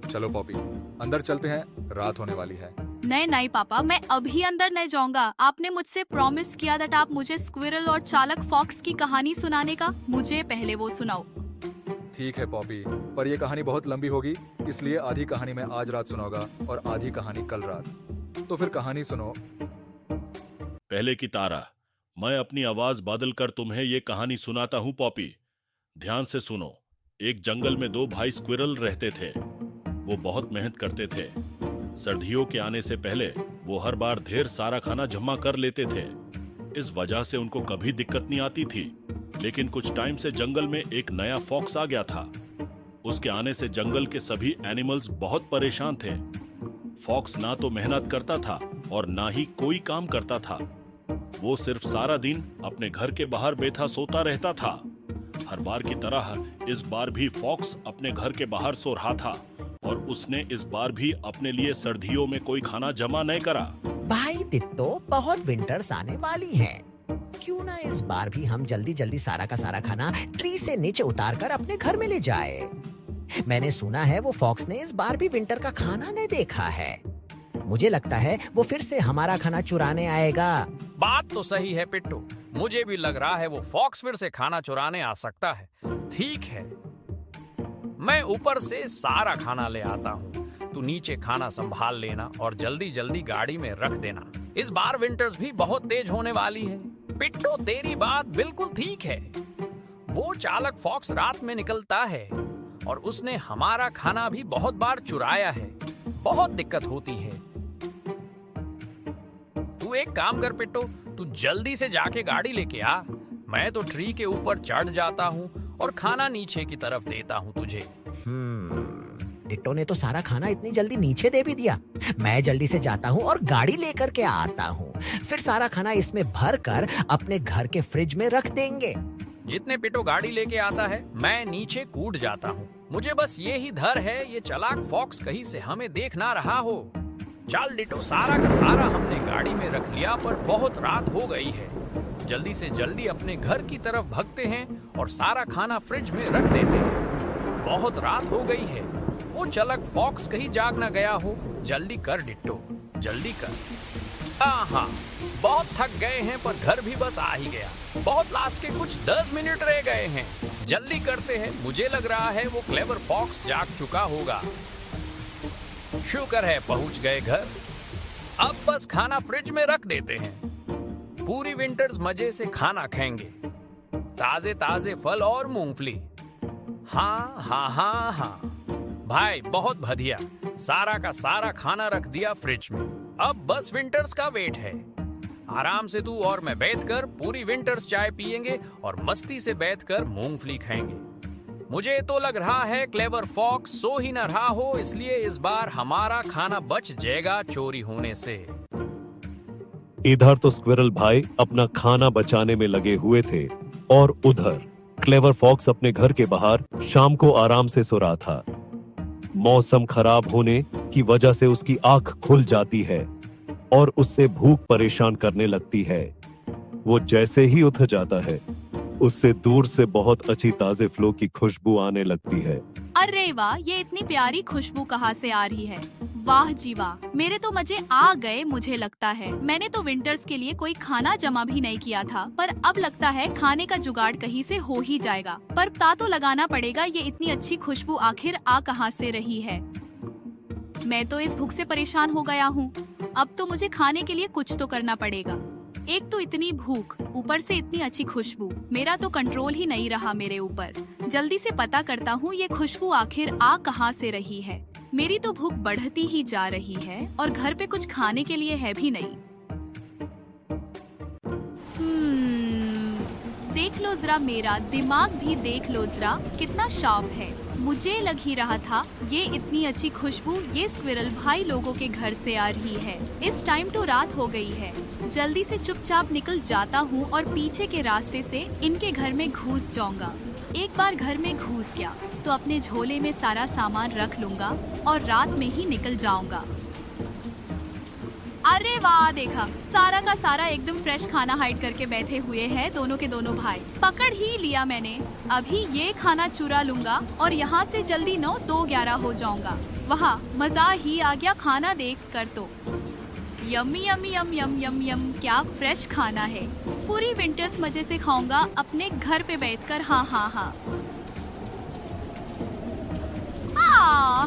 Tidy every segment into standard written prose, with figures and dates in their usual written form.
चलो पॉपी, अंदर चलते हैं, रात होने वाली है। नहीं नहीं पापा, मैं अभी अंदर नहीं जाऊंगा। आपने मुझसे प्रॉमिस किया था आप मुझे स्क्विरल और चालक फॉक्स की कहानी सुनाने का। मुझे पहले वो सुनाओ। ठीक है पॉपी, पर ये कहानी बहुत लंबी होगी, इसलिए आधी कहानी मैं आज रात सुनाऊंगा और आधी कहानी कल रात। तो फिर कहानी सुनो। पहले की तारा, मैं अपनी आवाज बदल कर तुम्हें ये कहानी सुनाता हूँ पॉपी। ध्यान से सुनो। एक जंगल में दो भाई स्क्विरल रहते थे। वो बहुत मेहनत करते थे। सर्दियों के आने से पहले वो हर बार ढेर सारा खाना जमा कर लेते थे। इस वजह से उनको कभी दिक्कत नहीं आती थी। लेकिन कुछ टाइम से जंगल में एक नया फॉक्स आ गया था। उसके आने से जंगल के सभी एनिमल्स बहुत परेशान थे। फॉक्स ना तो मेहनत करता था और ना ही कोई काम करता था। वो सिर्फ सारा दिन अपने घर के बाहर बैठा सोता रहता था। हर बार की तरह इस बार भी फॉक्स अपने घर के बाहर सो रहा था और उसने इस बार भी अपने लिए सर्दियों में कोई खाना जमा नहीं करा। भाई तित्तो, बहुत विंटर्स आने वाली हैं। क्यों ना इस बार भी हम जल्दी जल्दी सारा का सारा खाना ट्री से नीचे उतार कर अपने घर में ले जाए। मैंने सुना है वो फॉक्स ने इस बार भी विंटर का खाना नहीं देखा है। मुझे लगता है वो फिर से हमारा खाना चुराने आएगा। बात तो सही है पिट्टू, मुझे भी लग रहा है वो फॉक्स फिर से खाना चुराने आ सकता है। ठीक है, मैं ऊपर से सारा खाना ले आता हूँ। तू नीचे खाना संभाल लेना और जल्दी जल्दी गाड़ी में रख देना। इस बार विंटर्स भी बहुत तेज होने वाली है। पिट्टू, तेरी बात बिल्कुल ठीक है। वो चालक फॉक्स रात में निकलता है और उसने हमारा खाना भी बहुत बार चुराया है। बहुत दिक्कत होती है। तू एक काम कर पिट्टू, तू जल्दी से जाके गाड़ी लेके आ। मैं तो ट्री के ऊपर चढ़ जाता हूँ और खाना नीचे की तरफ देता हूँ तुझे। टिट्टो ने तो सारा खाना इतनी जल्दी नीचे दे भी दिया। मैं जल्दी से जाता हूँ और गाड़ी लेकर के आता हूँ। फिर सारा खाना इसमें भर कर अपने घर के फ्रिज में रख देंगे। जितने पिट्टू गाड़ी लेके आता है मैं नीचे कूद जाता हूँ। मुझे बस ये ही डर है ये चालाक फॉक्स कहीं से हमें देख ना रहा हो। चल डिटो, सारा का सारा हमने गाड़ी में रख लिया, पर बहुत रात हो गई है। जल्दी से जल्दी अपने घर की तरफ भागते हैं और सारा खाना फ्रिज में रख देते हैं। बहुत रात हो गई है। वो चालाक फॉक्स कहीं जाग ना गया हो। जल्दी कर डिट्टो, जल्दी कर। हाँ, बहुत थक गए हैं, पर घर भी बस आ ही गया। बहुत लास्ट के कुछ 10 मिनट रह गए हैं। जल्दी करते हैं। मुझे लग रहा है वो क्लेवर फॉक्स जाग चुका होगा। शुक्र है पहुंच गए घर। अब बस खाना फ्रिज में रख देते हैं। पूरी विंटर्स मजे से खाना खाएंगे। ताजे ताजे फल और मूंगफली। हाँ भाई, बहुत बढ़िया। सारा का सारा खाना रख दिया फ्रिज में। अब बस विंटर्स का वेट है। आराम से तू और मैं बैठकर पूरी विंटर्स चाय पियेंगे और मस्ती से बैठकर मूंगफली खाएंगे। मुझे तो लग रहा है क्लेवर फॉक्स सो ही न रहा हो, इसलिए इस बार हमारा खाना बच जाएगा चोरी होने से। इधर तो स्क्विरल भाई अपना खाना बचाने में लगे हुए थे और उधर क्लेवर फॉक्स अपने घर के बाहर शाम को आराम से सो रहा था। मौसम खराब होने की वजह से उसकी आंख खुल जाती है और उससे भूख परेशान करने लगती है। वो जैसे ही उठ जाता है, उससे दूर से बहुत अच्छी ताजे फलों की खुशबू आने लगती है। अरे वाह, ये इतनी प्यारी खुशबू कहाँ से आ रही है? वाह जी वाह, मेरे तो मजे आ गए। मुझे लगता है मैंने तो विंटर्स के लिए कोई खाना जमा भी नहीं किया था, पर अब लगता है खाने का जुगाड़ कहीं से हो ही जाएगा। पर पता तो लगाना पड़ेगा ये इतनी अच्छी खुशबू आखिर आ कहाँ से रही है। मैं तो इस भूख से परेशान हो गया हूँ। अब तो मुझे खाने के लिए कुछ तो करना पड़ेगा। एक तो इतनी भूख, ऊपर से इतनी अच्छी खुशबू। मेरा तो कंट्रोल ही नहीं रहा मेरे ऊपर। जल्दी से पता करता हूँ ये खुशबू आखिर आ कहाँ से रही है। मेरी तो भूख बढ़ती ही जा रही है और घर पे कुछ खाने के लिए है भी नहीं। देख लो जरा, मेरा दिमाग भी देख लो जरा कितना शार्प है। मुझे लग ही रहा था ये इतनी अच्छी खुशबू ये स्क्विरल भाई लोगों के घर से आ रही है। इस टाइम तो रात हो गई है। जल्दी से चुपचाप निकल जाता हूँ और पीछे के रास्ते से इनके घर में घुस जाऊंगा। एक बार घर में घुस गया तो अपने झोले में सारा सामान रख लूंगा और रात में ही निकल जाऊंगा। अरे वाह, देखा, सारा का सारा एकदम फ्रेश खाना हाइड करके बैठे हुए हैं दोनों के दोनों भाई। पकड़ ही लिया मैंने। अभी ये खाना चुरा लूंगा और यहाँ से जल्दी 9 2 11 हो जाऊंगा। वाह, मजा ही आ गया खाना देख कर तो। यम्मी यम्मी यम यम यम यम, क्या फ्रेश खाना है। पूरी विंटर्स मजे से खाऊंगा अपने घर पे बैठकर। हाँ हाँ हाँ।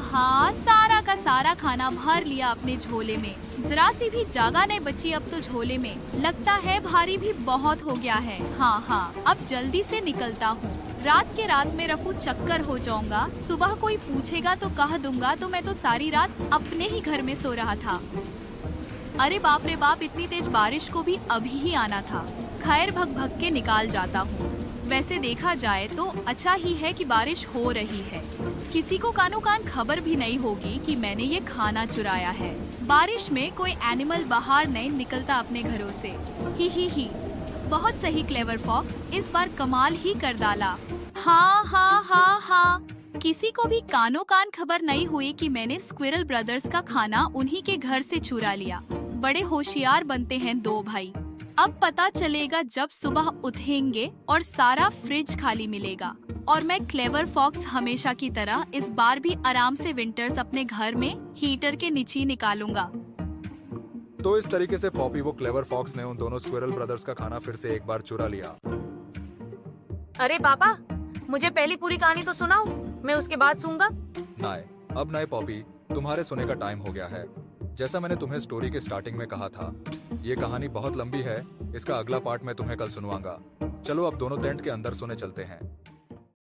हाँ, सारा का सारा खाना भर लिया अपने झोले में। जरा सी भी जगह नहीं बची अब तो झोले में। लगता है भारी भी बहुत हो गया है। हाँ हाँ, अब जल्दी से निकलता हूँ। रात के रात में रफू चक्कर हो जाऊंगा। सुबह कोई पूछेगा तो कह दूंगा तो मैं तो सारी रात अपने ही घर में सो रहा था। अरे बाप रे बाप, इतनी तेज बारिश को भी अभी ही आना था। खैर, भग भग के निकाल जाता हूँ। वैसे देखा जाए तो अच्छा ही है कि बारिश हो रही है। किसी को कानो कान खबर भी नहीं होगी कि मैंने ये खाना चुराया है। बारिश में कोई एनिमल बाहर नहीं निकलता अपने घरों से। ही। बहुत सही क्लेवर फॉक्स, इस बार कमाल ही कर डाला। हाँ हाँ हाँ हाँ, किसी को भी कानो कान खबर नहीं हुई कि मैंने स्क्विरल ब्रदर्स का खाना उन्हीं के घर से चुरा लिया। बड़े होशियार बनते हैं दो भाई। अब पता चलेगा जब सुबह उठेंगे और सारा फ्रिज खाली मिलेगा। और मैं क्लेवर फॉक्स हमेशा की तरह इस बार भी आराम से विंटर्स अपने घर में हीटर के नीचे निकालूंगा। तो इस तरीके से पॉपी वो क्लेवर फॉक्स ने उन दोनों स्क्विरल ब्रदर्स का खाना फिर से एक बार चुरा लिया। अरे पापा, मुझे पहली पूरी कहानी तो सुनाओ, मैं उसके बाद सूंगा। नाय, अब नाय पॉपी, तुम्हारे सोने का टाइम हो गया है। जैसा मैंने तुम्हें स्टोरी के स्टार्टिंग में कहा था, ये कहानी बहुत लंबी है। इसका अगला पार्ट मैं तुम्हें कल सुनवाऊंगा। चलो अब दोनों टेंट के अंदर सोने चलते हैं।